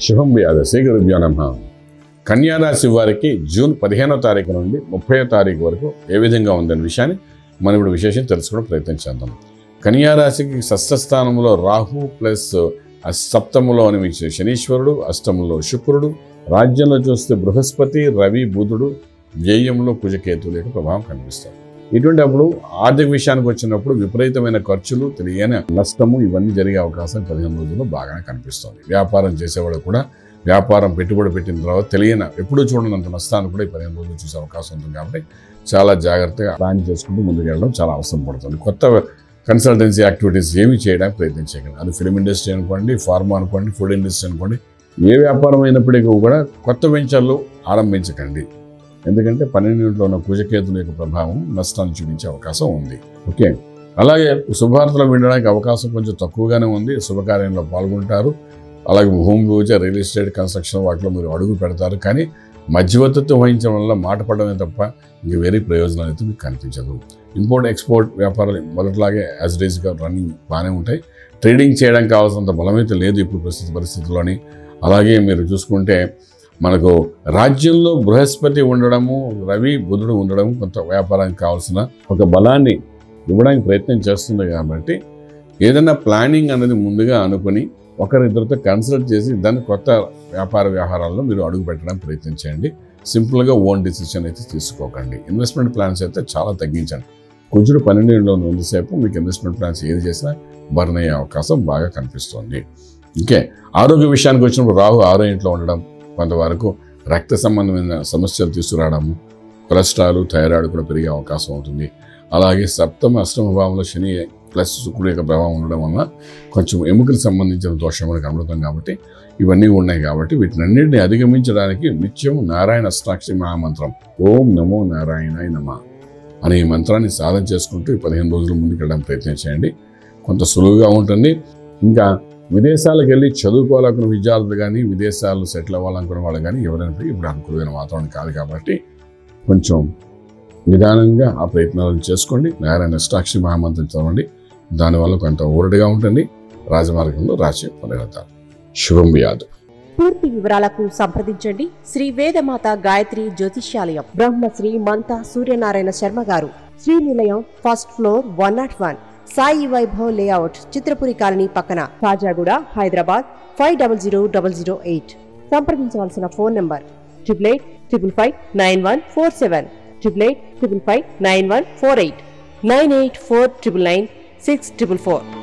శుభం వ్యాధ శ్రీగురుభ్యో నమః. కన్యా రాశి వారికి జూన్ 15వ తారీఖు నుండి 30వ తారీఖు వరకు ఏ విధంగా ఉందనే విషయాన్ని మనం ఇప్పుడు విశేషం తెలుసుకోవడం ప్రయత్నం చేద్దాం. కన్యా రాశికి షష్ఠ స్థానంలో రాహు ప్లస్ సప్తములో అని శనీశ్వరుడు, అష్టములో శుక్రుడు, రాజ్యంలో చూస్తే బృహస్పతి, రవి, బుధుడు, వ్యయంలో కుజకేతువుల యొక్క ప్రభావం కనిపిస్తారు. ఇటువంటి అప్పుడు ఆర్థిక విషయానికి వచ్చినప్పుడు విపరీతమైన ఖర్చులు, తెలియని నష్టము ఇవన్నీ జరిగే అవకాశం 15 రోజుల్లో బాగానే కనిపిస్తుంది. వ్యాపారం చేసేవాళ్ళు కూడా వ్యాపారం పెట్టుబడి పెట్టిన తర్వాత తెలియని ఎప్పుడూ చూడనంత నష్టాన్ని కూడా ఈ 15 రోజులు చూసే అవకాశం ఉంటుంది. కాబట్టి చాలా జాగ్రత్తగా ప్లాన్ చేసుకుంటూ ముందుకెళ్ళడం చాలా అవసరం పడుతుంది. కొత్త కన్సల్టెన్సీ యాక్టివిటీస్ ఏమి చేయడానికి ప్రయత్నించకండి. అది ఫిలిం ఇండస్ట్రీ అనుకోండి, ఫార్మా అనుకోండి, ఫుడ్ ఇండస్ట్రీ అనుకోండి, ఏ వ్యాపారం అయినప్పటికీ కూడా కొత్త వెంచర్లు ఆరంభించకండి. ఎందుకంటే 12 ఉన్న కుజకేతుల యొక్క ప్రభావం నష్టాన్ని చూపించే అవకాశం ఉంది. ఓకే, అలాగే శుభవార్తలు వినడానికి అవకాశం కొంచెం తక్కువగానే ఉంది. శుభకార్యంలో పాల్గొంటారు. అలాగే భూమి పూజ, రియల్ ఎస్టేట్, కన్స్ట్రక్షన్ వాటిలో మీరు అడుగు పెడతారు. కానీ మధ్యవర్తిత్వం వహించడం వల్ల మాట పడమే తప్ప ఇంక వేరే ప్రయోజనాలు అయితే మీకు కనిపించదు. ఇంపోర్ట్ ఎక్స్పోర్ట్ వ్యాపారాలు మొదట్లాగే యాజ్ ఇట్ ఈస్గా రన్నింగ్ బాగానే ఉంటాయి. ట్రేడింగ్ చేయడానికి కావాల్సినంత బలమైతే లేదు ఇప్పుడు ప్రస్తుత పరిస్థితుల్లోని. అలాగే మీరు చూసుకుంటే మనకు రాజ్యంలో బృహస్పతి ఉండడము, రవి, బుధుడు ఉండడం కొంత వ్యాపారానికి కావాల్సిన ఒక బలాన్ని ఇవ్వడానికి ప్రయత్నం చేస్తుంది. కాబట్టి ఏదైనా ప్లానింగ్ అనేది ముందుగా అనుకుని ఒకరిద్దరితో కన్సల్ట్ చేసి దాన్ని కొత్త వ్యాపార వ్యవహారాల్లో మీరు అడుగు పెట్టడానికి ప్రయత్నం చేయండి. సింపుల్గా ఓన్ డిసిషన్ అయితే తీసుకోకండి. ఇన్వెస్ట్మెంట్ ప్లాన్స్ అయితే చాలా తగ్గించండి. కుజుడు 12లో ఉన్నంతసేపు మీకు ఇన్వెస్ట్మెంట్ ప్లాన్స్ ఏది చేసినా బర్న్ అయ్యే అవకాశం బాగా కనిపిస్తుంది. ఇంకే ఆరోగ్య విషయానికి వచ్చినప్పుడు రాహు 6వ ఇంట్లో ఉండడం కొంతవరకు రక్త సంబంధమైన సమస్యలు తీసుకురావడము, కొలెస్ట్రాల్, థైరాయిడ్ కూడా పెరిగే అవకాశం ఉంటుంది. అలాగే సప్తమ, అష్టమ భావంలో శని ప్లస్ శుక్రుడు యొక్క ప్రభావం ఉండడం వల్ల కొంచెం ఎముకలకు సంబంధించిన దోషం కూడా కనబడుతుంది. కాబట్టి ఇవన్నీ ఉన్నాయి. కాబట్టి వీటినన్నింటినీ అధిగమించడానికి నిత్యం నారాయణ అష్టాక్షరి మహామంత్రం ఓం నమో నారాయణాయ నమః అనే ఈ మంత్రాన్ని సాధన చేసుకుంటూ ఈ 15 రోజులు ముందుకెళ్ళడానికి ప్రయత్నం చేయండి. కొంత సులువుగా ఉంటుంది. ఇంకా విదేశాలకు వెళ్ళి చదువుకోవాలనుకున్న విద్యార్థులు కానీ, విదేశాల్లో సెటిల్ అవ్వాలనుకున్న వాళ్ళు కానీ ఎవరైనా ఇప్పుడు అనుకూలమైన వాతావరణం కాదు. కాబట్టి కొంచెం నిదానంగా ఆ ప్రయత్నాలను చేసుకోండి. నారాయణ అష్టాక్షరి మహామంత్రం చదవండి. దానివల్ల కొంత ఊరడిగా ఉంటుంది. రాజమార్గంలో రాసి పొందగలుగుతారు. శుభం వ్యాధు. పూర్తి వివరాలకు సంప్రదించండి శ్రీ వేదమాత గాయత్రి జ్యోతిష్యాలయం, బ్రహ్మశ్రీ మంతా సూర్యనారాయణ శర్మ గారు, Srinilayam, first floor, 101, Sai Vaibhav layout, Chitrapuri colony పక్కన, కాజాగూడ, హైదరాబాద్ 500008. సంప్రదించవలసిన ఫోన్ నంబర్ 8855559147, 8855559148, 9849996644.